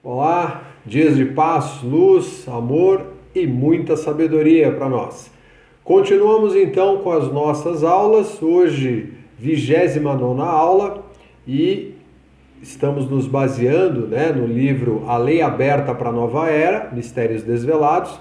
Olá, dias de paz, luz, amor e muita sabedoria para nós. Continuamos então com as nossas aulas, hoje 29ª aula e estamos nos baseando no livro A Lei Aberta para a Nova Era, Mistérios Desvelados,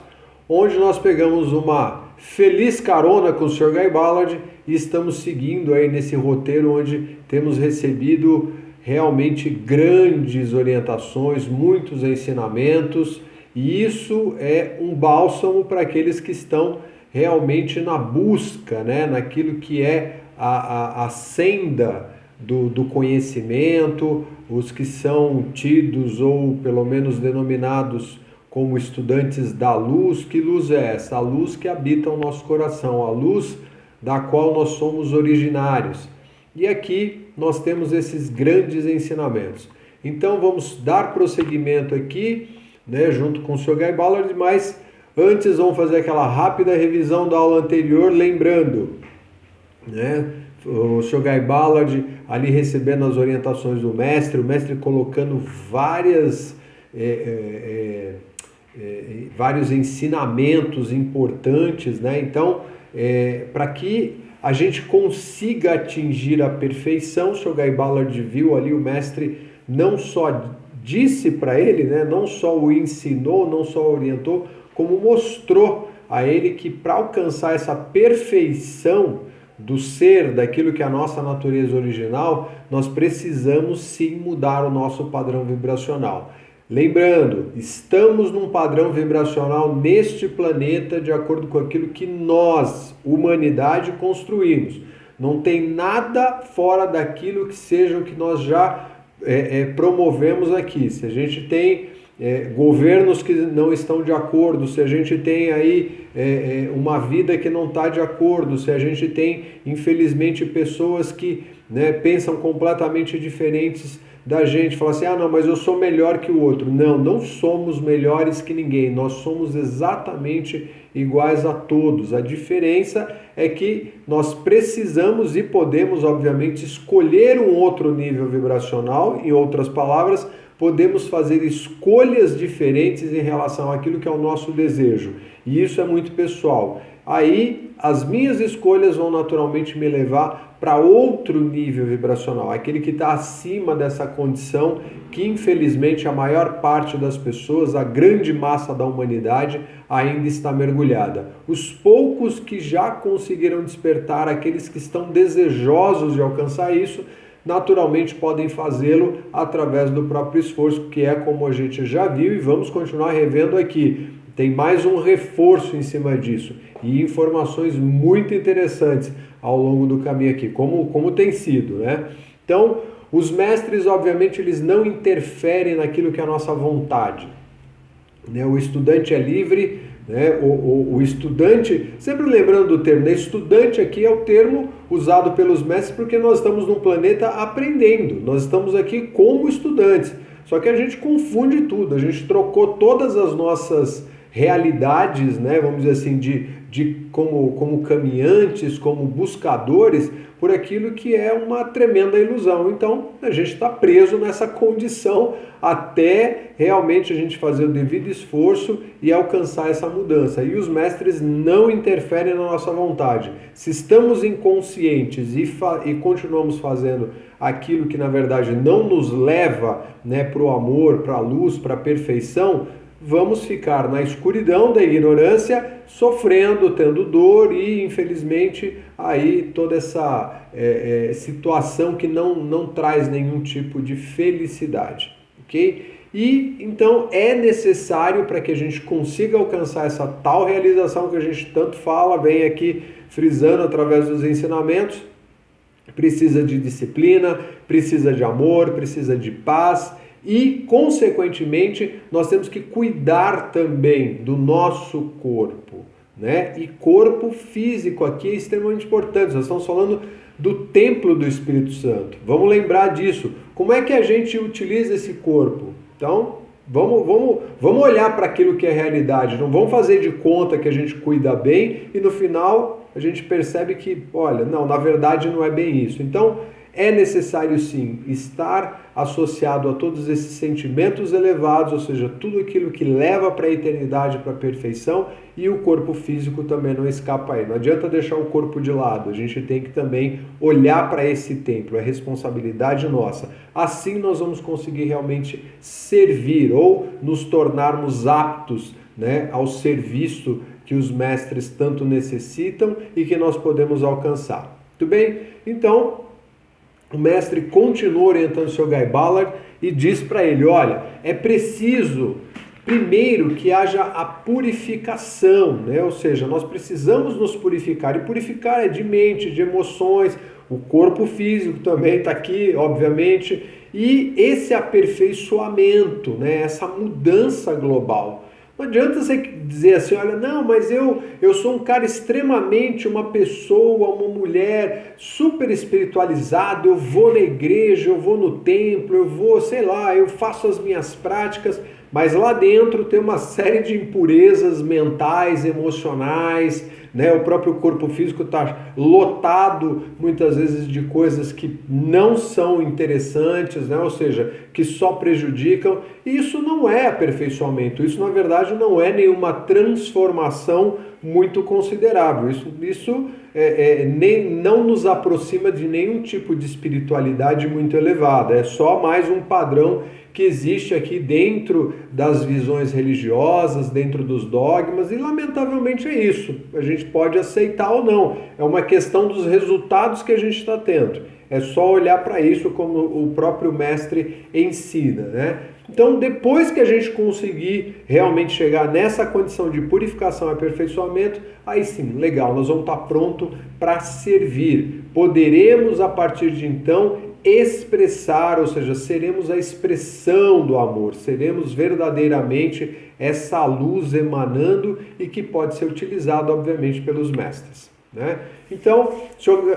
onde nós pegamos uma feliz carona com o Sr. Guy Ballard e estamos seguindo aí nesse roteiro onde temos recebido realmente grandes orientações, muitos ensinamentos, e isso é um bálsamo para aqueles que estão realmente na busca, naquilo que é a senda do conhecimento, os que são tidos ou pelo menos denominados como estudantes da luz. Que luz é essa? A luz que habita o nosso coração, a luz da qual nós somos originários. E aqui nós temos esses grandes ensinamentos. Então vamos dar prosseguimento aqui, junto com o Sr. Guy Ballard, mas antes vamos fazer aquela rápida revisão da aula anterior, lembrando, o Sr. Guy Ballard ali recebendo as orientações do mestre, o mestre colocando vários ensinamentos importantes, Então, para que a gente consiga atingir a perfeição, o Sr. Guy Ballard viu ali, o mestre não só disse para ele, não só o ensinou, não só o orientou, como mostrou a ele que para alcançar essa perfeição do ser, daquilo que é a nossa natureza original, nós precisamos sim mudar o nosso padrão vibracional. Lembrando, estamos num padrão vibracional neste planeta de acordo com aquilo que nós, humanidade, construímos. Não tem nada fora daquilo que seja o que nós já promovemos aqui. Se a gente tem governos que não estão de acordo, se a gente tem aí uma vida que não está de acordo, se a gente tem, infelizmente, pessoas que pensam completamente diferentes da gente, falar assim, não, mas eu sou melhor que o outro. Não, não somos melhores que ninguém, nós somos exatamente iguais a todos. A diferença é que nós precisamos e podemos, obviamente, escolher um outro nível vibracional, em outras palavras, podemos fazer escolhas diferentes em relação àquilo que é o nosso desejo. E isso é muito pessoal. Aí, as minhas escolhas vão naturalmente me levar para outro nível vibracional, aquele que está acima dessa condição que, infelizmente, a maior parte das pessoas, a grande massa da humanidade, ainda está mergulhada. Os poucos que já conseguiram despertar, aqueles que estão desejosos de alcançar isso, naturalmente podem fazê-lo através do próprio esforço, que é como a gente já viu e vamos continuar revendo aqui. Tem mais um reforço em cima disso e informações muito interessantes ao longo do caminho aqui, como tem sido, Então, os mestres, obviamente, eles não interferem naquilo que é a nossa vontade. O estudante é livre, o estudante, sempre lembrando do termo, estudante aqui é o termo usado pelos mestres porque nós estamos num planeta aprendendo, nós estamos aqui como estudantes, só que a gente confunde tudo, a gente trocou todas as nossas realidades, vamos dizer assim, como caminhantes, como buscadores, por aquilo que é uma tremenda ilusão. Então, a gente está preso nessa condição até realmente a gente fazer o devido esforço e alcançar essa mudança. E os mestres não interferem na nossa vontade. Se estamos inconscientes e continuamos fazendo aquilo que, na verdade, não nos leva para o amor, para a luz, para a perfeição, vamos ficar na escuridão da ignorância, sofrendo, tendo dor e, infelizmente, aí toda essa situação que não traz nenhum tipo de felicidade, ok? E, então, é necessário para que a gente consiga alcançar essa tal realização que a gente tanto fala, vem aqui frisando através dos ensinamentos, precisa de disciplina, precisa de amor, precisa de paz, e, consequentemente, nós temos que cuidar também do nosso corpo, E corpo físico aqui é extremamente importante. Nós estamos falando do templo do Espírito Santo. Vamos lembrar disso. Como é que a gente utiliza esse corpo? Então, vamos olhar para aquilo que é realidade. Não vamos fazer de conta que a gente cuida bem e, no final, a gente percebe que, olha, não, na verdade não é bem isso. Então, é necessário sim estar associado a todos esses sentimentos elevados, ou seja, tudo aquilo que leva para a eternidade, para a perfeição, e o corpo físico também não escapa aí. Não adianta deixar o corpo de lado, a gente tem que também olhar para esse templo, é responsabilidade nossa. Assim nós vamos conseguir realmente servir ou nos tornarmos aptos, né, ao serviço que os mestres tanto necessitam e que nós podemos alcançar. Muito bem? Então, o mestre continua orientando o Sr. Guy Ballard e diz para ele, olha, é preciso primeiro que haja a purificação, né? Ou seja, nós precisamos nos purificar, e purificar é de mente, de emoções, o corpo físico também está aqui, obviamente, e esse aperfeiçoamento, né? Essa mudança global. Não adianta você dizer assim, olha, não, mas eu sou um cara extremamente, uma pessoa, uma mulher super espiritualizada, eu vou na igreja, eu vou no templo, eu vou, sei lá, eu faço as minhas práticas, mas lá dentro tem uma série de impurezas mentais, emocionais, né? O próprio corpo físico está lotado muitas vezes de coisas que não são interessantes, né? Ou seja, que só prejudicam. E isso não é aperfeiçoamento, isso na verdade não é nenhuma transformação muito considerável. Isso não nos aproxima de nenhum tipo de espiritualidade muito elevada, é só mais um padrão que existe aqui dentro das visões religiosas, dentro dos dogmas, e lamentavelmente é isso. A gente pode aceitar ou não, é uma questão dos resultados que a gente está tendo. É só olhar para isso como o próprio mestre ensina, né? Então, depois que a gente conseguir realmente chegar nessa condição de purificação e aperfeiçoamento, aí sim, legal, nós vamos estar prontos para servir. Poderemos, a partir de então, expressar, ou seja, seremos a expressão do amor, seremos verdadeiramente essa luz emanando e que pode ser utilizada, obviamente, pelos mestres, né? Então,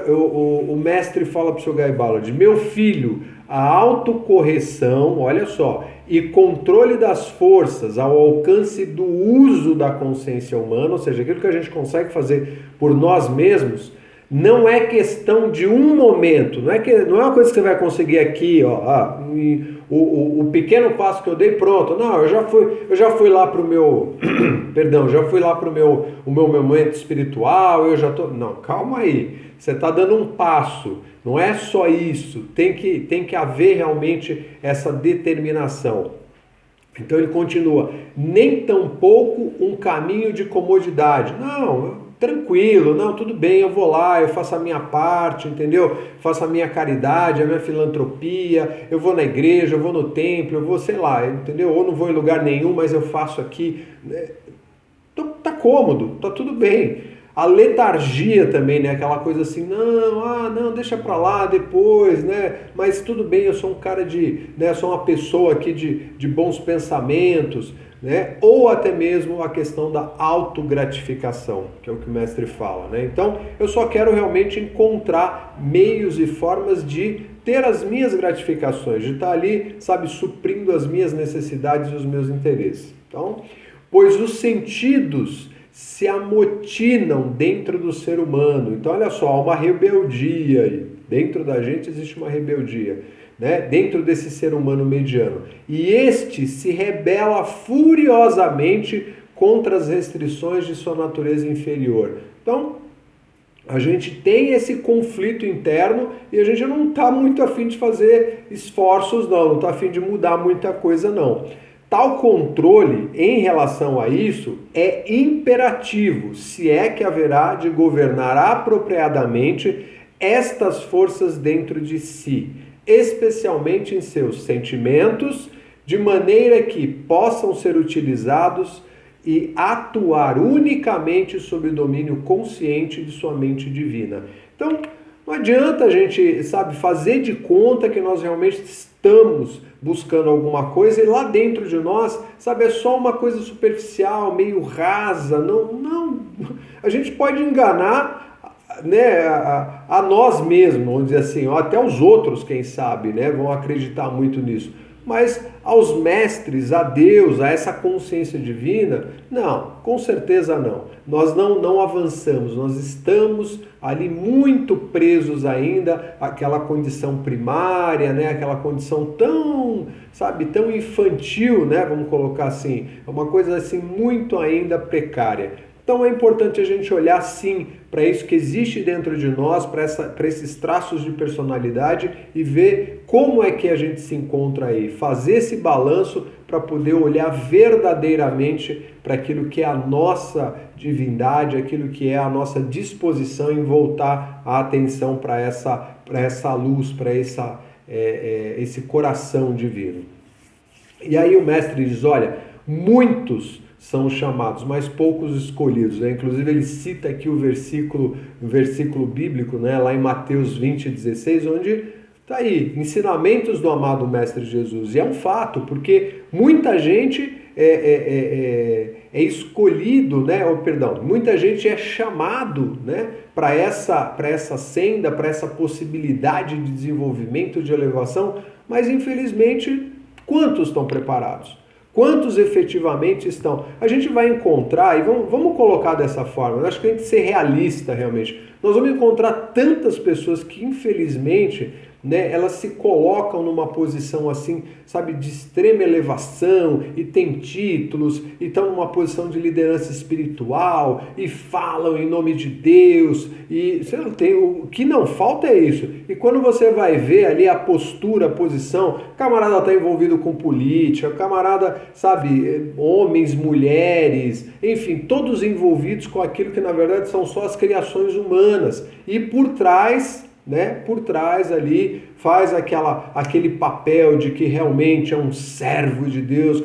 o mestre fala para o Sr. Guy Ballard, meu filho, a autocorreção, olha só, e controle das forças ao alcance do uso da consciência humana, ou seja, aquilo que a gente consegue fazer por nós mesmos, não é questão de um momento, não é uma coisa que você vai conseguir aqui, ó, o pequeno passo que eu dei, pronto, não, eu já fui lá pro meu, perdão, já fui lá pro o meu momento espiritual, não, calma aí, você está dando um passo, não é só isso, tem que haver realmente essa determinação. Então ele continua, nem tampouco um caminho de comodidade, não, tranquilo, não, tudo bem, eu vou lá, eu faço a minha parte, entendeu? Faço a minha caridade, a minha filantropia, eu vou na igreja, eu vou no templo, eu vou, sei lá, entendeu? Ou não vou em lugar nenhum, mas eu faço aqui. Tá cômodo, tá tudo bem. A letargia também, né? Aquela coisa assim, não, deixa pra lá depois, né? Mas tudo bem, eu sou um cara né? Eu sou uma pessoa aqui de bons pensamentos, né? Ou até mesmo a questão da autogratificação, que é o que o mestre fala, né? Então, eu só quero realmente encontrar meios e formas de ter as minhas gratificações, de estar ali, sabe, suprindo as minhas necessidades e os meus interesses. Então, pois os sentidos se amotinam dentro do ser humano. Então, olha só, há uma rebeldia aí. Dentro da gente existe uma rebeldia, né? Dentro desse ser humano mediano. E este se rebela furiosamente contra as restrições de sua natureza inferior. Então, a gente tem esse conflito interno e a gente não está muito afim de fazer esforços, não está afim de mudar muita coisa, não. Tal controle em relação a isso é imperativo, se é que haverá de governar apropriadamente estas forças dentro de si, especialmente em seus sentimentos, de maneira que possam ser utilizados e atuar unicamente sob o domínio consciente de sua mente divina. Então, não adianta a gente, sabe, fazer de conta que nós realmente estamos buscando alguma coisa e lá dentro de nós, sabe, é só uma coisa superficial, meio rasa. Não. A gente pode enganar, né, a nós mesmos, vamos dizer assim, ou até os outros, quem sabe, né, vão acreditar muito nisso. mas aos mestres, a Deus, a essa consciência divina, não, com certeza não. Nós não avançamos, nós estamos ali muito presos ainda àquela condição primária, né? Aquela condição tão, sabe, tão infantil, né? Vamos colocar assim, é uma coisa assim muito ainda precária. Então é importante a gente olhar sim para isso que existe dentro de nós, para esses traços de personalidade e ver como é que a gente se encontra aí. Fazer esse balanço para poder olhar verdadeiramente para aquilo que é a nossa divindade, aquilo que é a nossa disposição em voltar a atenção para essa luz, para esse coração divino. E aí o mestre diz, olha, muitos são os chamados, mas poucos escolhidos, né? Inclusive ele cita aqui o versículo bíblico, né? Lá em Mateus 20:16, onde está aí, ensinamentos do amado Mestre Jesus. E é um fato, porque muita gente é escolhido, né? Muita gente é chamado, né? Para essa senda, para essa possibilidade de desenvolvimento, de elevação, mas infelizmente, quantos estão preparados? Quantos efetivamente estão? A gente vai encontrar, e vamos colocar dessa forma, eu acho que a gente tem que ser realista realmente. Nós vamos encontrar tantas pessoas que infelizmente, né, elas se colocam numa posição assim, sabe, de extrema elevação e têm títulos e estão numa posição de liderança espiritual e falam em nome de Deus e você não tem, o que não falta é isso. E quando você vai ver ali a postura, a posição, o camarada está envolvido com política, o camarada, sabe, homens, mulheres, enfim, todos envolvidos com aquilo que na verdade são só as criações humanas e por trás, né, por trás ali faz aquele papel de que realmente é um servo de Deus.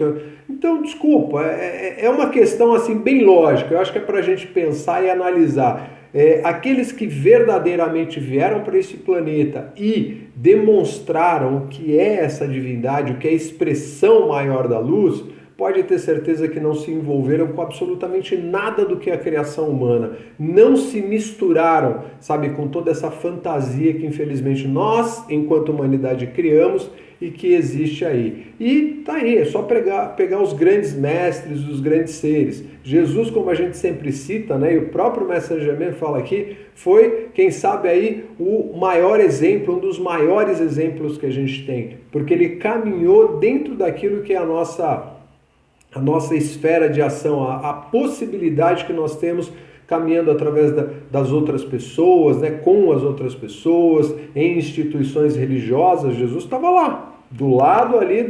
Então, desculpa, é uma questão assim bem lógica, eu acho que é para a gente pensar e analisar. Aqueles que verdadeiramente vieram para esse planeta e demonstraram o que é essa divindade, o que é a expressão maior da luz, pode ter certeza que não se envolveram com absolutamente nada do que é a criação humana. Não se misturaram, sabe, com toda essa fantasia que infelizmente nós, enquanto humanidade, criamos e que existe aí. E tá aí, é só pegar os grandes mestres, os grandes seres. Jesus, como a gente sempre cita, né, e o próprio Mestre Germain fala aqui, foi, quem sabe aí, o maior exemplo, um dos maiores exemplos que a gente tem, porque ele caminhou dentro daquilo que é a nossa esfera de ação, a possibilidade que nós temos caminhando através das outras pessoas, né, com as outras pessoas, em instituições religiosas. Jesus estava lá, do lado ali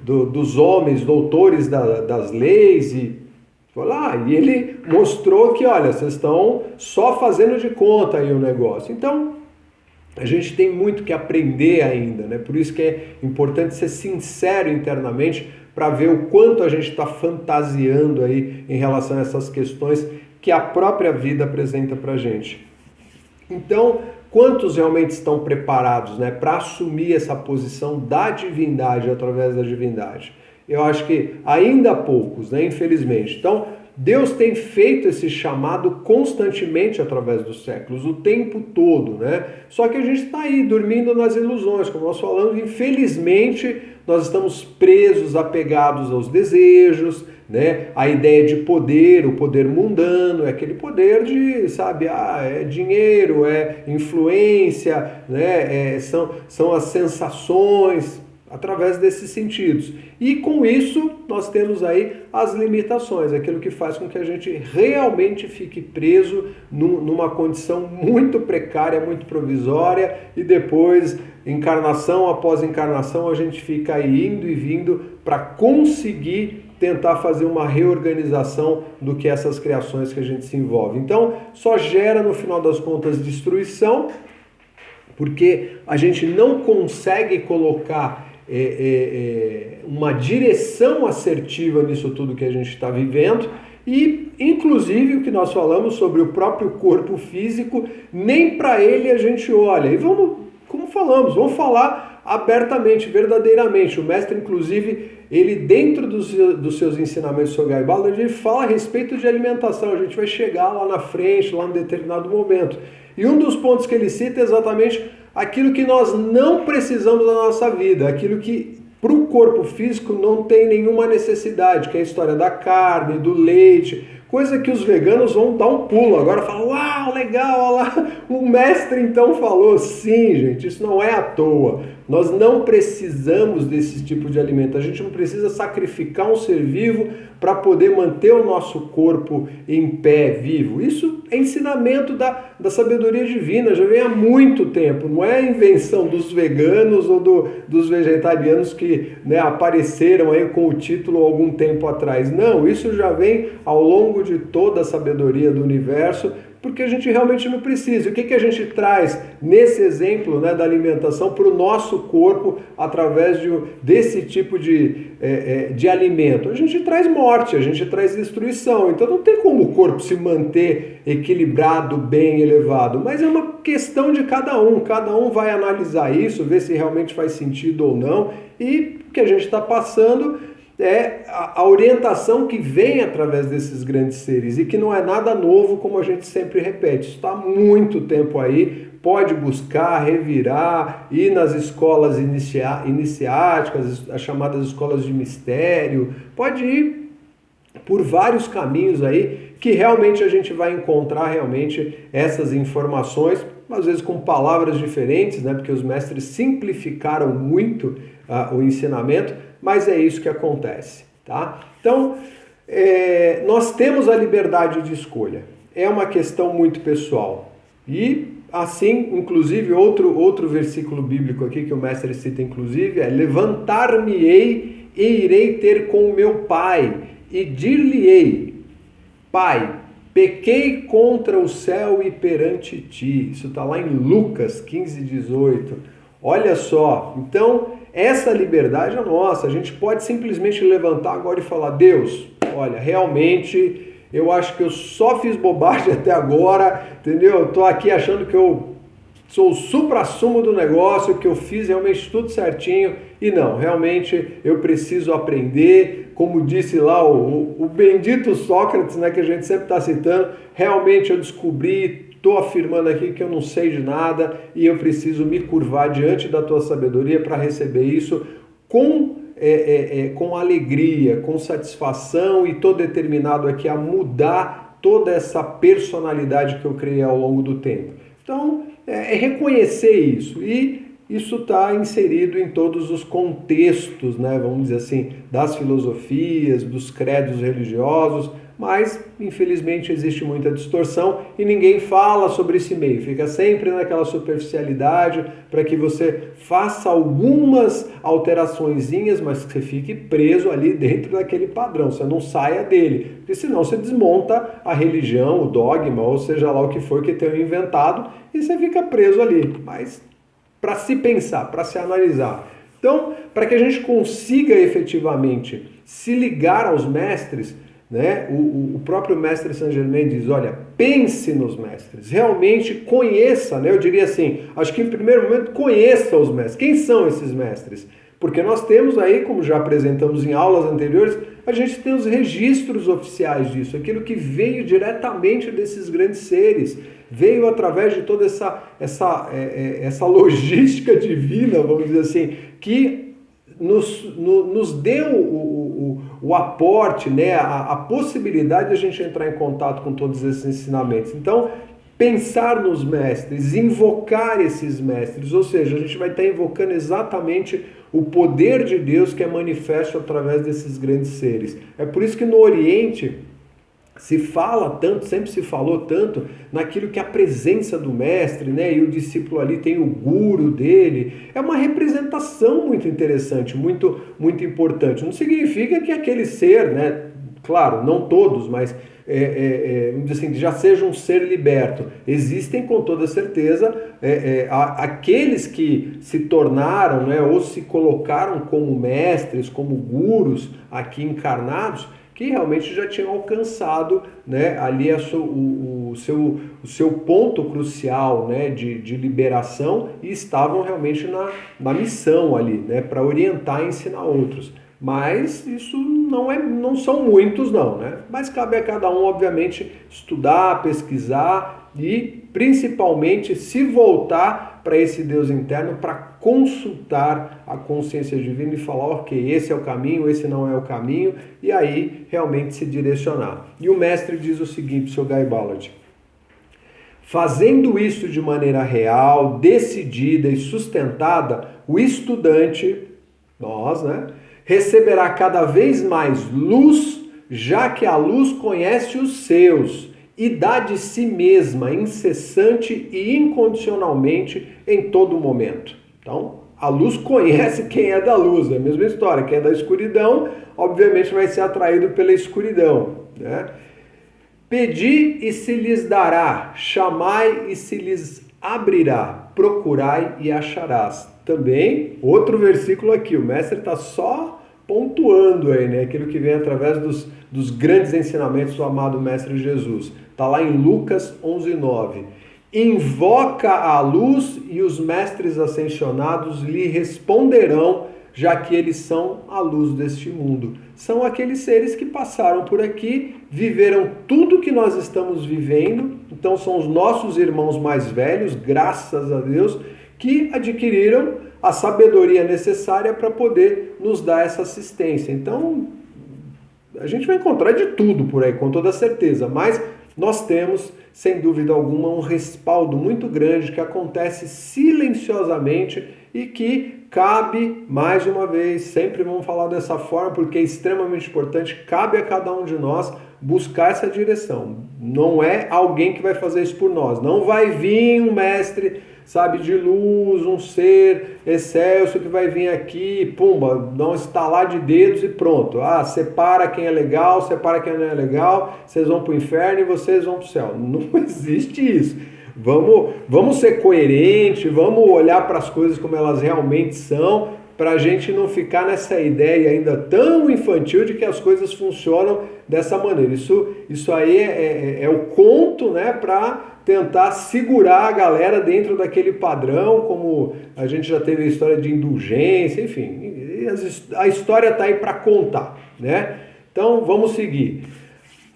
dos homens, doutores das leis, e foi lá, e ele mostrou que, olha, vocês estão só fazendo de conta aí o negócio. Então, a gente tem muito que aprender ainda, né? Por isso que é importante ser sincero internamente para ver o quanto a gente está fantasiando aí em relação a essas questões que a própria vida apresenta para a gente. Então, quantos realmente estão preparados, né, para assumir essa posição da divindade através da divindade? Eu acho que ainda poucos, né, infelizmente. Então, Deus tem feito esse chamado constantemente através dos séculos, o tempo todo, né? Só que a gente está aí dormindo nas ilusões, como nós falamos, infelizmente nós estamos presos, apegados aos desejos, né? A ideia de poder, o poder mundano, é aquele poder de, sabe, é dinheiro, é influência, né? São as sensações, através desses sentidos. E com isso, nós temos aí as limitações, aquilo que faz com que a gente realmente fique preso numa condição muito precária, muito provisória, e depois, encarnação após encarnação, a gente fica aí indo e vindo para conseguir tentar fazer uma reorganização do que essas criações que a gente se envolve. Então, só gera, no final das contas, destruição, porque a gente não consegue colocar uma direção assertiva nisso tudo que a gente está vivendo e, inclusive, o que nós falamos sobre o próprio corpo físico, nem para ele a gente olha. E vamos falar abertamente, verdadeiramente. O mestre, inclusive, ele dentro dos seus ensinamentos sobre Guy Ballard, ele fala a respeito de alimentação. A gente vai chegar lá na frente, lá em determinado momento. E um dos pontos que ele cita é exatamente aquilo que nós não precisamos na nossa vida, aquilo que para o corpo físico não tem nenhuma necessidade, que é a história da carne, do leite, coisa que os veganos vão dar um pulo. Agora falam, uau, legal, olha lá, o mestre então falou. Sim, gente, isso não é à toa. Nós não precisamos desse tipo de alimento. A gente não precisa sacrificar um ser vivo para poder manter o nosso corpo em pé, vivo. Isso é ensinamento da sabedoria divina, já vem há muito tempo. Não é invenção dos veganos ou dos vegetarianos que, né, apareceram aí com o título algum tempo atrás. Não, isso já vem ao longo de toda a sabedoria do universo, porque a gente realmente não precisa. O que a gente traz nesse exemplo, né, da alimentação para o nosso corpo através desse tipo de alimento? A gente traz morte, a gente traz destruição. Então não tem como o corpo se manter equilibrado, bem elevado, mas é uma questão de cada um vai analisar isso, ver se realmente faz sentido ou não, e o que a gente está passando é a orientação que vem através desses grandes seres e que não é nada novo, como a gente sempre repete. Isso está há muito tempo aí, pode buscar, revirar, ir nas escolas iniciáticas, as chamadas escolas de mistério, pode ir por vários caminhos aí que realmente a gente vai encontrar realmente essas informações, às vezes com palavras diferentes, né? Porque os mestres simplificaram muito o ensinamento, mas é isso que acontece, tá? Então, nós temos a liberdade de escolha. É uma questão muito pessoal. E, assim, inclusive, outro versículo bíblico aqui que o mestre cita, inclusive, é: levantar-me-ei e irei ter com o meu pai, e dir-lhe-ei: Pai, pequei contra o céu e perante ti. Isso está lá em Lucas 15:18. Olha só, então essa liberdade é nossa. A gente pode simplesmente levantar agora e falar: Deus, olha, realmente eu acho que eu só fiz bobagem até agora, entendeu? Eu tô aqui achando que eu sou o suprassumo do negócio, que eu fiz realmente tudo certinho, e não, realmente eu preciso aprender, como disse lá o bendito Sócrates, né, que a gente sempre está citando, realmente eu descobri, estou afirmando aqui que eu não sei de nada e eu preciso me curvar diante da tua sabedoria para receber isso com alegria, com satisfação, e estou determinado aqui a mudar toda essa personalidade que eu criei ao longo do tempo. Então, é reconhecer isso, e isso está inserido em todos os contextos, né, vamos dizer assim, das filosofias, dos credos religiosos, mas infelizmente existe muita distorção e ninguém fala sobre esse meio, fica sempre naquela superficialidade para que você faça algumas alteraçõezinhas, mas que você fique preso ali dentro daquele padrão, você não saia dele, porque senão você desmonta a religião, o dogma, ou seja lá o que for que tenham inventado, e você fica preso ali. Mas para se pensar, para se analisar. Então, para que a gente consiga efetivamente se ligar aos mestres, né, o próprio mestre Saint Germain diz: olha, pense nos mestres, realmente conheça, né, eu diria assim, acho que em primeiro momento conheça os mestres. Quem são esses mestres? Porque nós temos aí, como já apresentamos em aulas anteriores, a gente tem os registros oficiais disso, aquilo que veio diretamente desses grandes seres, veio através de toda essa logística divina, vamos dizer assim, que nos deu o aporte, né, a possibilidade de a gente entrar em contato com todos esses ensinamentos. Então, pensar nos mestres, invocar esses mestres, ou seja, a gente vai estar invocando exatamente o poder de Deus que é manifesto através desses grandes seres. É por isso que no Oriente se fala tanto, sempre se falou tanto naquilo que é a presença do mestre, né? E o discípulo ali tem o guru dele. É uma representação muito interessante, muito, muito importante. Não significa que aquele ser, né? Claro, não todos, mas vamos dizer assim, já seja um ser liberto. Existem com toda certeza aqueles que se tornaram, né, ou se colocaram como mestres, como gurus aqui encarnados, que realmente já tinham alcançado, né, ali o seu ponto crucial, né, de liberação, e estavam realmente na missão ali, né, para orientar e ensinar outros. Mas isso não são muitos não, né? Mas cabe a cada um, obviamente, estudar, pesquisar e principalmente se voltar para esse Deus interno para consultar a consciência divina e falar, ok, esse é o caminho, esse não é o caminho, e aí realmente se direcionar. E o mestre diz o seguinte, o Sr. Guy Ballard: fazendo isso de maneira real, decidida e sustentada, o estudante, nós, né, receberá cada vez mais luz, já que a luz conhece os seus e dá de si mesma, incessante e incondicionalmente em todo momento. Então, a luz conhece quem é da luz, é a mesma história. Quem é da escuridão, obviamente vai ser atraído pela escuridão, né? Pedi e se lhes dará, chamai e se lhes abrirá, procurai e acharás. Também, outro versículo aqui, o mestre está só pontuando aí, né? Aquilo que vem através dos grandes ensinamentos do amado Mestre Jesus. Está lá em Lucas 11:9. Invoca a luz e os mestres ascensionados lhe responderão, já que eles são a luz deste mundo. São aqueles seres que passaram por aqui, viveram tudo que nós estamos vivendo, então são os nossos irmãos mais velhos, graças a Deus, que adquiriram a sabedoria necessária para poder nos dar essa assistência. Então, a gente vai encontrar de tudo por aí, com toda certeza, mas nós temos, sem dúvida alguma, um respaldo muito grande que acontece silenciosamente e que cabe, mais uma vez, sempre vamos falar dessa forma, porque é extremamente importante, cabe a cada um de nós buscar essa direção. Não é alguém que vai fazer isso por nós. Não vai vir um mestre, sabe, de luz, um ser excelso que vai vir aqui, pumba, dar um estalar de dedos e pronto. Ah, separa quem é legal, separa quem não é legal, vocês vão para o inferno e vocês vão para o céu. Não existe isso. Vamos ser coerentes, vamos olhar para as coisas como elas realmente são, para a gente não ficar nessa ideia ainda tão infantil de que as coisas funcionam dessa maneira. Isso aí é o conto, né, para tentar segurar a galera dentro daquele padrão, como a gente já teve a história de indulgência, enfim, a história está aí para contar, né? Então vamos seguir.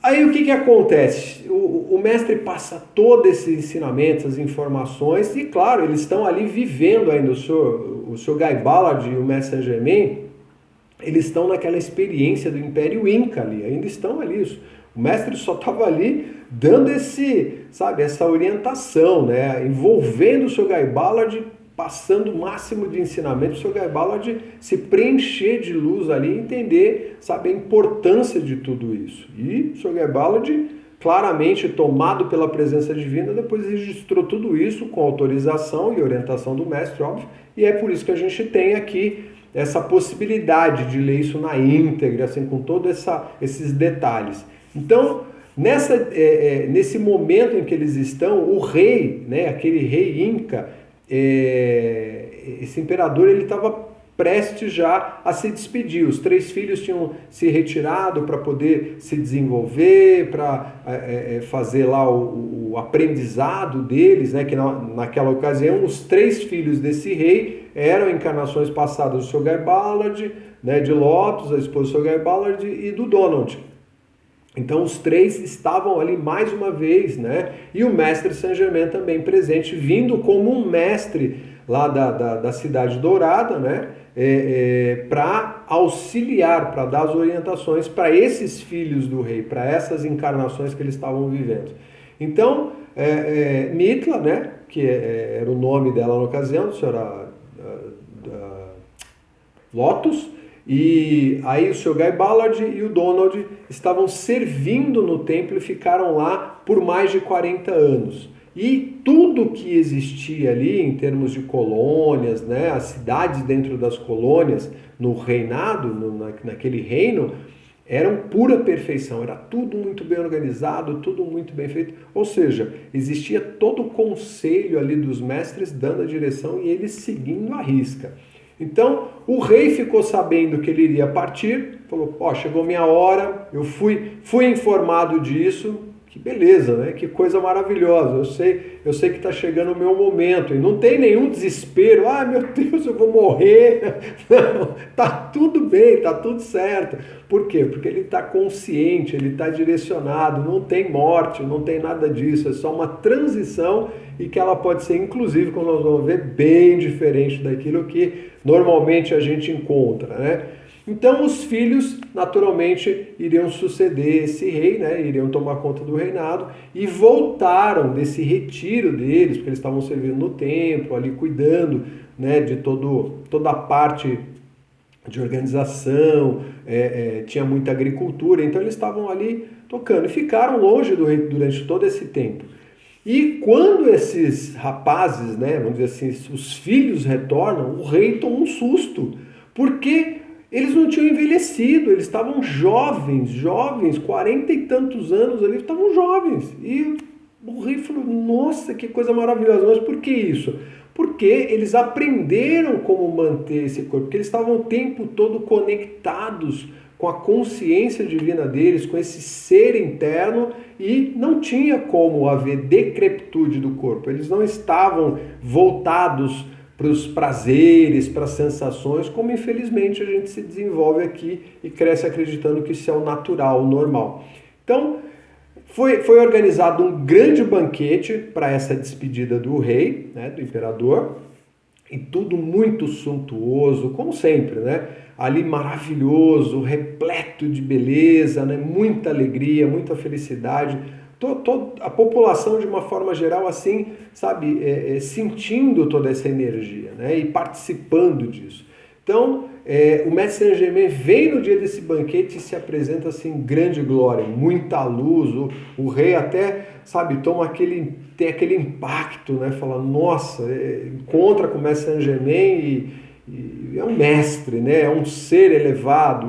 Aí o que acontece? O mestre passa todo esse ensinamento, as informações, e claro, eles estão ali vivendo ainda, o Sr. Guy Ballard e o mestre Saint-Germain, eles estão naquela experiência do Império Inca ali, ainda estão ali. O mestre só estava ali dando essa orientação, né? Envolvendo o Sr. Guy Ballard, passando o máximo de ensinamento, o Sr. Guy Ballard se preencher de luz ali e entender, sabe, a importância de tudo isso. E o Sr. Guy Ballard, claramente tomado pela presença divina, depois registrou tudo isso com autorização e orientação do mestre, óbvio, e é por isso que a gente tem aqui essa possibilidade de ler isso na íntegra, assim, com todos esses detalhes. Então, nesse momento em que eles estão, o rei, né, aquele rei Inca, esse imperador, ele estava prestes já a se despedir. Os 3 filhos tinham se retirado para poder se desenvolver, para fazer lá o aprendizado deles, né? Que naquela ocasião os 3 filhos desse rei eram encarnações passadas do Sr. Guy Ballard, né, de Lotus, a esposa do Sr. Guy Ballard, e do Donald. Então os 3 estavam ali mais uma vez, né? E o mestre Saint-Germain também presente, vindo como um mestre lá da Cidade Dourada, né? Para auxiliar, para dar as orientações para esses filhos do rei, para essas encarnações que eles estavam vivendo. Então, Mitla, né? Que era o nome dela na ocasião, a senhora Lotus, e aí o Sr. Guy Ballard e o Donald estavam servindo no templo e ficaram lá por mais de 40 anos. E tudo que existia ali em termos de colônias, né, as cidades dentro das colônias, no reinado, naquele reino, eram pura perfeição, era tudo muito bem organizado, tudo muito bem feito. Ou seja, existia todo o conselho ali dos mestres dando a direção e eles seguindo a risca. Então, o rei ficou sabendo que ele iria partir, falou, chegou minha hora, eu fui informado disso, que beleza, né? Que coisa maravilhosa. Eu sei que está chegando o meu momento e não tem nenhum desespero. Ah, meu Deus, eu vou morrer. Não, tá tudo bem, tá tudo certo. Por quê? Porque ele está consciente, ele está direcionado, não tem morte, não tem nada disso. É só uma transição e que ela pode ser, inclusive, como nós vamos ver, bem diferente daquilo que normalmente a gente encontra, né? Então os filhos naturalmente iriam suceder esse rei, né? Iriam tomar conta do reinado e voltaram desse retiro deles, porque eles estavam servindo no templo, ali cuidando, né, de toda a parte de organização, tinha muita agricultura, então eles estavam ali tocando e ficaram longe do rei durante todo esse tempo. E quando esses rapazes, né, vamos dizer assim, os filhos retornam, o rei toma um susto, porque eles não tinham envelhecido, eles estavam jovens, 40 e tantos anos ali, estavam jovens. E o rei falou, nossa, que coisa maravilhosa, mas por que isso? Porque eles aprenderam como manter esse corpo, porque eles estavam o tempo todo conectados com a consciência divina deles, com esse ser interno, e não tinha como haver decrepitude do corpo. Eles não estavam voltados para os prazeres, para as sensações, como infelizmente a gente se desenvolve aqui e cresce acreditando que isso é o natural, o normal. Então, foi organizado um grande banquete para essa despedida do rei, né, do imperador, e tudo muito suntuoso, como sempre, né? Ali maravilhoso, repleto de beleza, né? Muita alegria, muita felicidade. A população, de uma forma geral, assim, sabe, sentindo toda essa energia, né? E participando disso. Então, o mestre Saint-Germain vem no dia desse banquete e se apresenta assim, em grande glória, muita luz, o rei até, sabe, tem aquele impacto, né? Fala, nossa, encontra com o mestre Saint-Germain e é um mestre, né? É um ser elevado,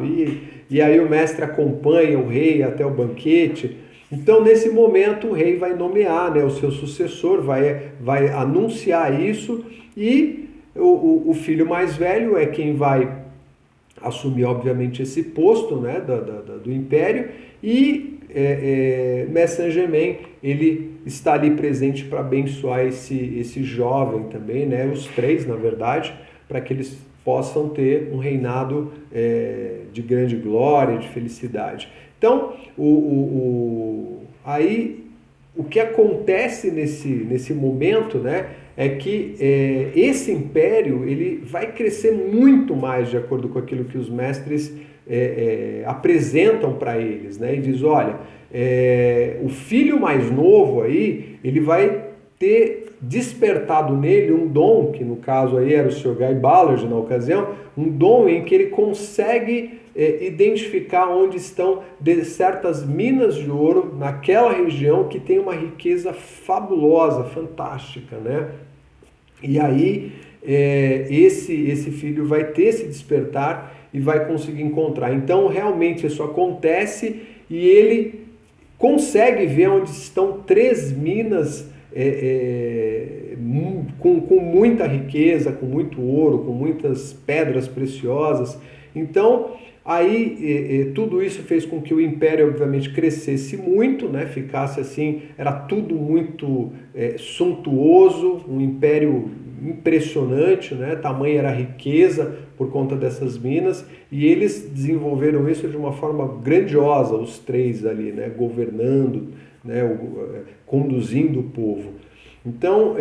e aí o mestre acompanha o rei até o banquete. Então, nesse momento, o rei vai nomear, né, o seu sucessor, vai anunciar isso, e o filho mais velho é quem vai assumir, obviamente, esse posto, né, do império, e Mestre Saint-Germain, ele está ali presente para abençoar esse jovem também, né, os três, na verdade, para que eles possam ter um reinado de grande glória, de felicidade. Então, aí, o que acontece nesse momento, né, é que esse império ele vai crescer muito mais de acordo com aquilo que os mestres apresentam para eles, né? E diz, olha, o filho mais novo aí, ele vai ter despertado nele um dom, que no caso aí era o Sr. Guy Ballard na ocasião, um dom em que ele consegue identificar onde estão certas minas de ouro naquela região que tem uma riqueza fabulosa, fantástica, né? E aí esse filho vai ter esse despertar e vai conseguir encontrar. Então realmente isso acontece e ele consegue ver onde estão 3 minas com muita riqueza, com muito ouro, com muitas pedras preciosas. Então aí tudo isso fez com que o império obviamente crescesse muito, né? Ficasse assim, era tudo muito suntuoso, um império impressionante, né? Tamanha era a riqueza por conta dessas minas, e eles desenvolveram isso de uma forma grandiosa, os três ali, né? Governando, né? Conduzindo o povo. Então,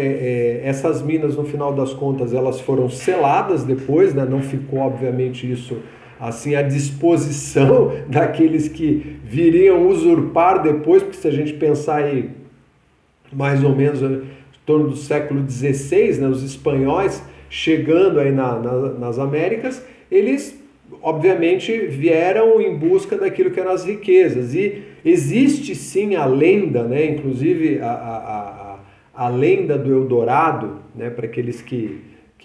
essas minas, no final das contas, elas foram seladas depois, né? Não ficou, obviamente, isso assim à disposição daqueles que viriam usurpar depois, porque se a gente pensar aí mais ou menos em torno do século XVI, né, os espanhóis chegando aí nas Américas, eles obviamente vieram em busca daquilo que eram as riquezas, e existe sim a lenda, né, inclusive a lenda do Eldorado, né, para aqueles que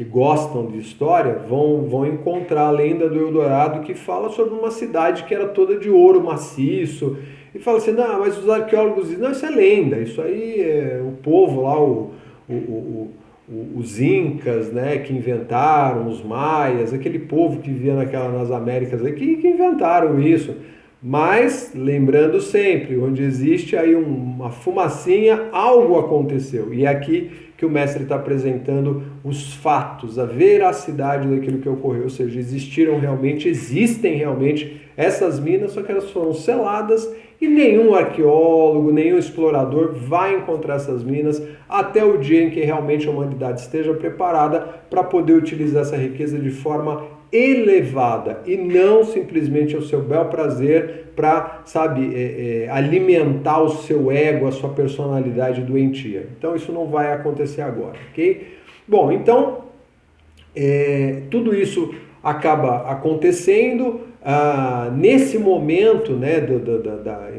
gostam de história, vão encontrar a lenda do Eldorado, que fala sobre uma cidade que era toda de ouro maciço, e fala assim, não, mas os arqueólogos dizem, não, isso é lenda, isso aí é o povo lá, os incas, né, que inventaram, os maias, aquele povo que vivia nas Américas, que inventaram isso. Mas, lembrando sempre, onde existe aí uma fumacinha, algo aconteceu. E é aqui que o mestre está apresentando os fatos, a veracidade daquilo que ocorreu. Ou seja, existem realmente essas minas, só que elas foram seladas e nenhum arqueólogo, nenhum explorador vai encontrar essas minas até o dia em que realmente a humanidade esteja preparada para poder utilizar essa riqueza de forma elevada e não simplesmente ao seu bel prazer para, alimentar o seu ego, a sua personalidade doentia. Então isso não vai acontecer agora, ok? Bom, então tudo isso acaba acontecendo nesse momento, né,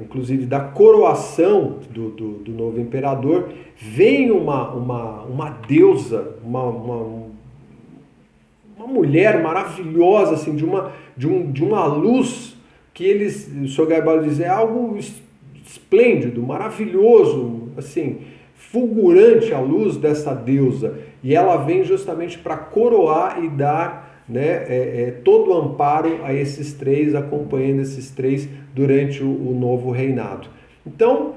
inclusive da coroação do novo imperador, vem uma deusa, uma mulher maravilhosa, assim, de uma luz que o Sr. Gaibala diz, é algo esplêndido, maravilhoso, assim, fulgurante a luz dessa deusa. E ela vem justamente para coroar e dar, né, todo o amparo a esses três, acompanhando esses três durante o novo reinado. Então,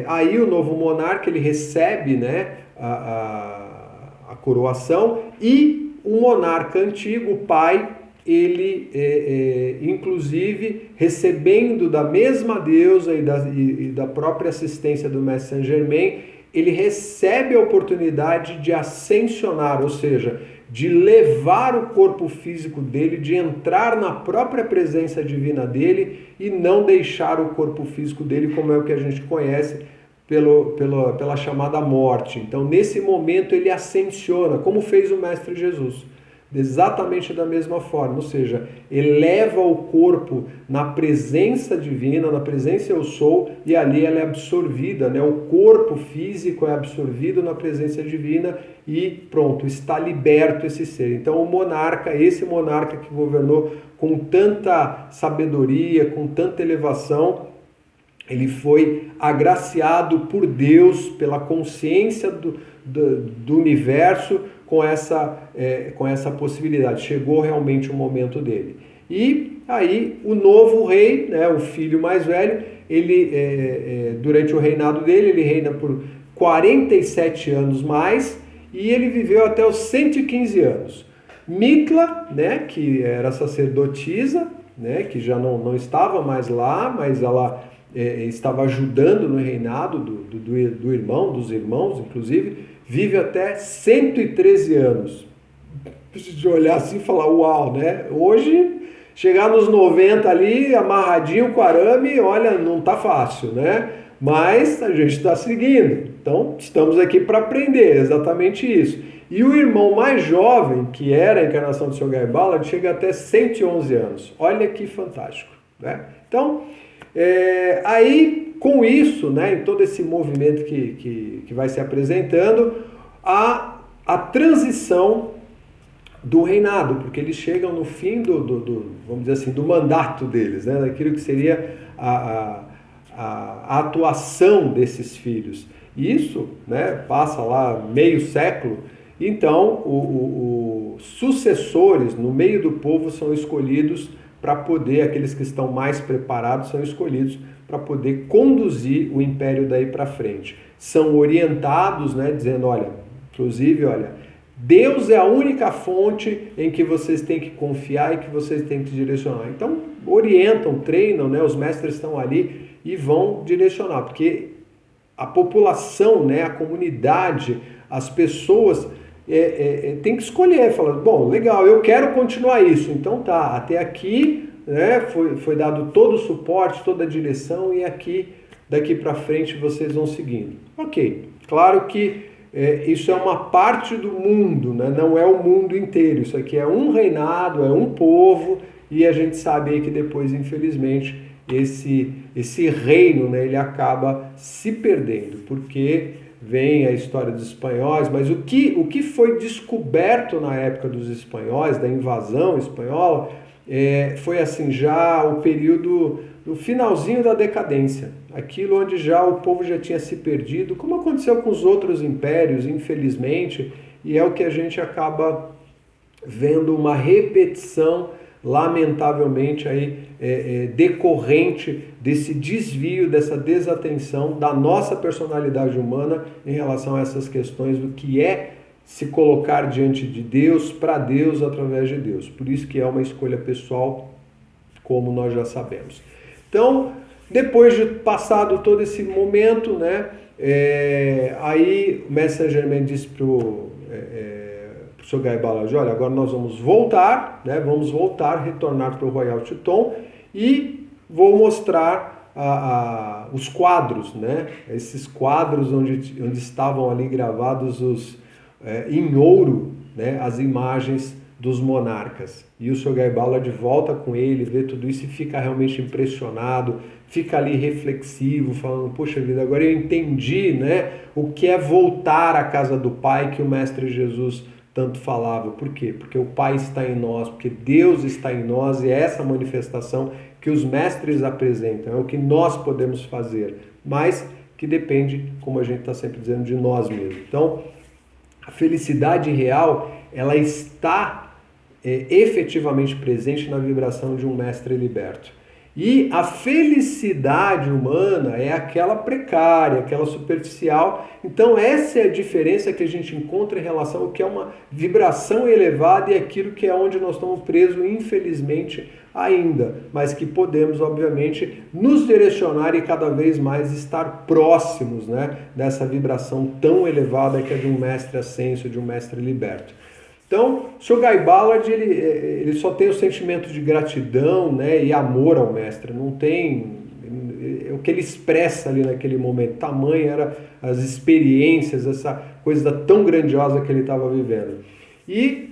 aí o novo monarca, ele recebe, né, a coroação, e o monarca antigo, o pai, ele, inclusive, recebendo da mesma deusa e da própria assistência do mestre Saint-Germain, ele recebe a oportunidade de ascensionar, ou seja, de levar o corpo físico dele, de entrar na própria presença divina dele e não deixar o corpo físico dele, como é o que a gente conhece, pela chamada morte. Então, nesse momento, ele ascensiona, como fez o Mestre Jesus. Exatamente da mesma forma, ou seja, eleva o corpo na presença divina, na presença eu sou, e ali ela é absorvida, né? O corpo físico é absorvido na presença divina e pronto, está liberto esse ser. Então, esse monarca que governou com tanta sabedoria, com tanta elevação, ele foi agraciado por Deus, pela consciência do universo, com essa possibilidade. Chegou realmente o momento dele. E aí o novo rei, né, o filho mais velho, ele durante o reinado dele, ele reina por 47 anos mais, e ele viveu até os 115 anos. Mitla, né, que era sacerdotisa, né, que já não estava mais lá, mas ela estava ajudando no reinado do irmão, dos irmãos, inclusive, vive até 113 anos. Preciso de olhar assim e falar, uau, né? Hoje, chegar nos 90 ali, amarradinho com arame, olha, não tá fácil, né? Mas a gente está seguindo. Então, estamos aqui para aprender, exatamente isso. E o irmão mais jovem, que era a encarnação do Sr. Gaibala, chega até 111 anos. Olha que fantástico, né? Então, aí, com isso, né, em todo esse movimento que vai se apresentando, a transição do reinado, porque eles chegam no fim vamos dizer assim, do mandato deles, né, daquilo que seria a atuação desses filhos. Isso, né, passa lá meio século, então os sucessores no meio do povo são escolhidos para poder, aqueles que estão mais preparados são escolhidos para poder conduzir o império daí para frente. São orientados, né, dizendo, inclusive, Deus é a única fonte em que vocês têm que confiar e que vocês têm que direcionar. Então, orientam, treinam, né, os mestres estão ali e vão direcionar, porque a população, né, a comunidade, as pessoas tem que escolher, falar, bom, legal, eu quero continuar isso, então tá, até aqui, né, foi dado todo o suporte, toda a direção, e daqui para frente vocês vão seguindo. Ok, claro que isso é uma parte do mundo, né, não é o mundo inteiro, isso aqui é um reinado, é um povo, e a gente sabe aí que depois, infelizmente, esse reino, né, ele acaba se perdendo, porque vem a história dos espanhóis, mas o que foi descoberto na época dos espanhóis, da invasão espanhola, foi assim, já o período, o finalzinho da decadência, aquilo onde já o povo já tinha se perdido, como aconteceu com os outros impérios, infelizmente, e é o que a gente acaba vendo uma repetição lamentavelmente aí decorrente desse desvio, dessa desatenção da nossa personalidade humana em relação a essas questões do que é se colocar diante de Deus, para Deus, através de Deus. Por isso que é uma escolha pessoal, como nós já sabemos. Então, depois de passado todo esse momento, né, aí o mestre Saint-Germain disse para o Sr. Guy Ballard: olha, agora nós vamos voltar, né, retornar para o Royal Teton e vou mostrar os quadros, né, esses quadros onde estavam ali gravados em ouro, né, as imagens dos monarcas. E o Sr. Guy Ballard volta com ele, vê tudo isso e fica realmente impressionado, fica ali reflexivo, falando: poxa vida, agora eu entendi, né, o que é voltar à casa do Pai que o Mestre Jesus tanto falava. Por quê? Porque o Pai está em nós, porque Deus está em nós, e é essa manifestação que os mestres apresentam, é o que nós podemos fazer, mas que depende, como a gente está sempre dizendo, de nós mesmos. Então, a felicidade real, ela está efetivamente presente na vibração de um mestre liberto. E a felicidade humana é aquela precária, aquela superficial. Então essa é a diferença que a gente encontra em relação ao que é uma vibração elevada e aquilo que é onde nós estamos presos, infelizmente, ainda. Mas que podemos, obviamente, nos direcionar e cada vez mais estar próximos, né, dessa vibração tão elevada que é de um mestre ascenso, de um mestre liberto. Então, o Sr. Guy Ballard, ele só tem o sentimento de gratidão, né, e amor ao mestre. Não tem o que ele expressa ali naquele momento. Tamanho eram as experiências, essa coisa tão grandiosa que ele estava vivendo. E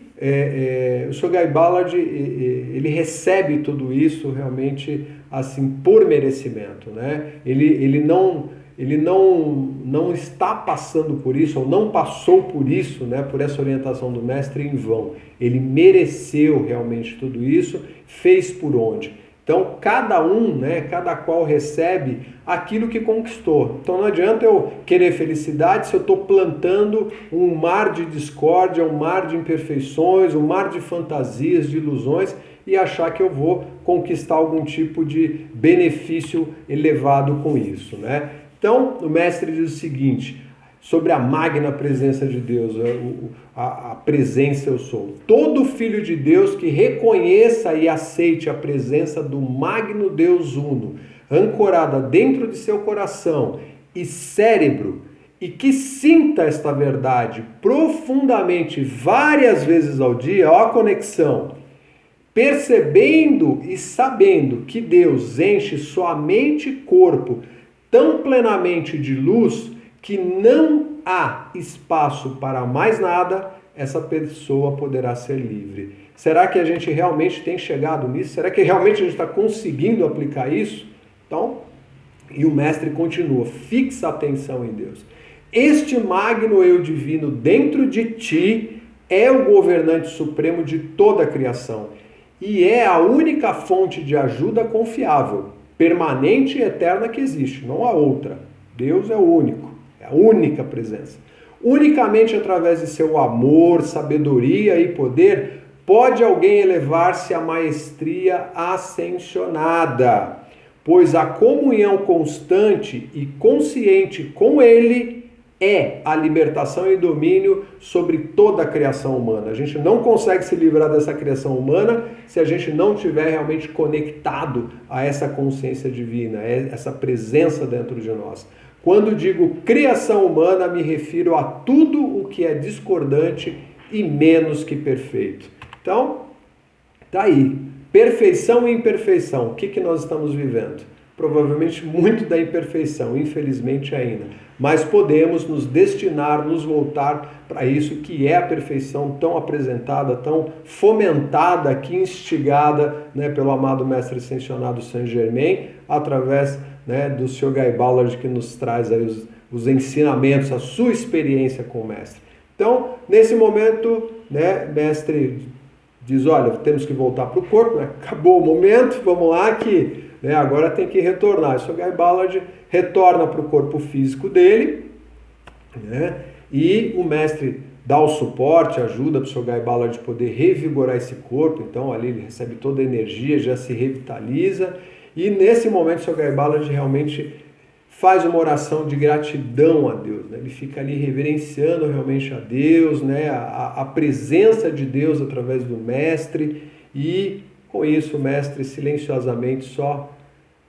o Sr. Guy Ballard, ele recebe tudo isso realmente assim por merecimento, né? Ele não está passando por isso, ou não passou por isso, né, por essa orientação do mestre em vão. Ele mereceu realmente tudo isso, fez por onde. Então, cada qual recebe aquilo que conquistou. Então, não adianta eu querer felicidade se eu estou plantando um mar de discórdia, um mar de imperfeições, um mar de fantasias, de ilusões, e achar que eu vou conquistar algum tipo de benefício elevado com isso, né? Então, o mestre diz o seguinte, sobre a magna presença de Deus, a presença eu sou. Todo filho de Deus que reconheça e aceite a presença do magno Deus uno, ancorada dentro de seu coração e cérebro, e que sinta esta verdade profundamente várias vezes ao dia, ó a conexão, percebendo e sabendo que Deus enche sua mente e corpo tão plenamente de luz que não há espaço para mais nada, essa pessoa poderá ser livre. Será que a gente realmente tem chegado nisso? Será que realmente a gente está conseguindo aplicar isso? Então, e o mestre continua: fixa a atenção em Deus. Este magno eu divino dentro de ti é o governante supremo de toda a criação e é a única fonte de ajuda confiável, permanente e eterna que existe, não há outra. Deus é o único, é a única presença. Unicamente através de seu amor, sabedoria e poder, pode alguém elevar-se à maestria ascensionada, pois a comunhão constante e consciente com ele é a libertação e domínio sobre toda a criação humana. A gente não consegue se livrar dessa criação humana se a gente não estiver realmente conectado a essa consciência divina, a essa presença dentro de nós. Quando digo criação humana, me refiro a tudo o que é discordante e menos que perfeito. Então, tá aí. Perfeição e imperfeição. O que nós estamos vivendo? Provavelmente muito da imperfeição, infelizmente ainda. Mas podemos nos destinar, nos voltar para isso que é a perfeição tão apresentada, tão fomentada aqui, instigada, né, pelo amado mestre ascensionado Saint-Germain, através, né, do Sr. Guy Ballard, que nos traz aí os ensinamentos, a sua experiência com o mestre. Então, nesse momento, né, mestre diz: olha, temos que voltar para o corpo, né? Acabou o momento, vamos lá que... agora tem que retornar. O Sr. Guy Ballard retorna para o corpo físico dele, né? E o mestre dá o suporte, ajuda para o Sr. Guy Ballard poder revigorar esse corpo, então ali ele recebe toda a energia, já se revitaliza, e nesse momento o Sr. Guy Ballard realmente faz uma oração de gratidão a Deus, né? Ele fica ali reverenciando realmente a Deus, né? a presença de Deus através do mestre, e com isso o mestre silenciosamente só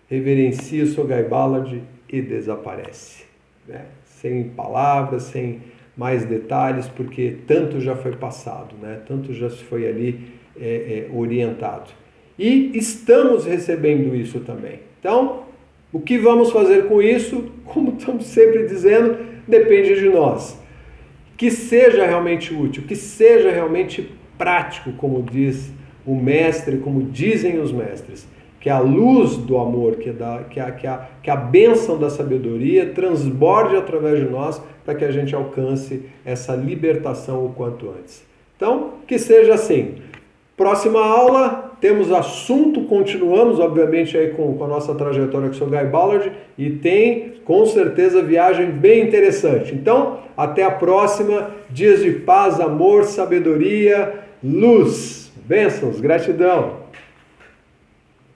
reverencia o Sr. Guy Ballard e desaparece, né? Sem palavras, sem mais detalhes, porque tanto já foi passado, né? Tanto já se foi ali orientado. E estamos recebendo isso também. Então, o que vamos fazer com isso? Como estamos sempre dizendo, depende de nós. Que seja realmente útil, que seja realmente prático, como diz o mestre, como dizem os mestres. Que a luz do amor, que a bênção da sabedoria transborde através de nós para que a gente alcance essa libertação o quanto antes. Então, que seja assim. Próxima aula, temos assunto, continuamos obviamente aí com a nossa trajetória com o Sr. Guy Ballard e tem com certeza viagem bem interessante. Então, até a próxima, dias de paz, amor, sabedoria, luz, bênçãos, gratidão.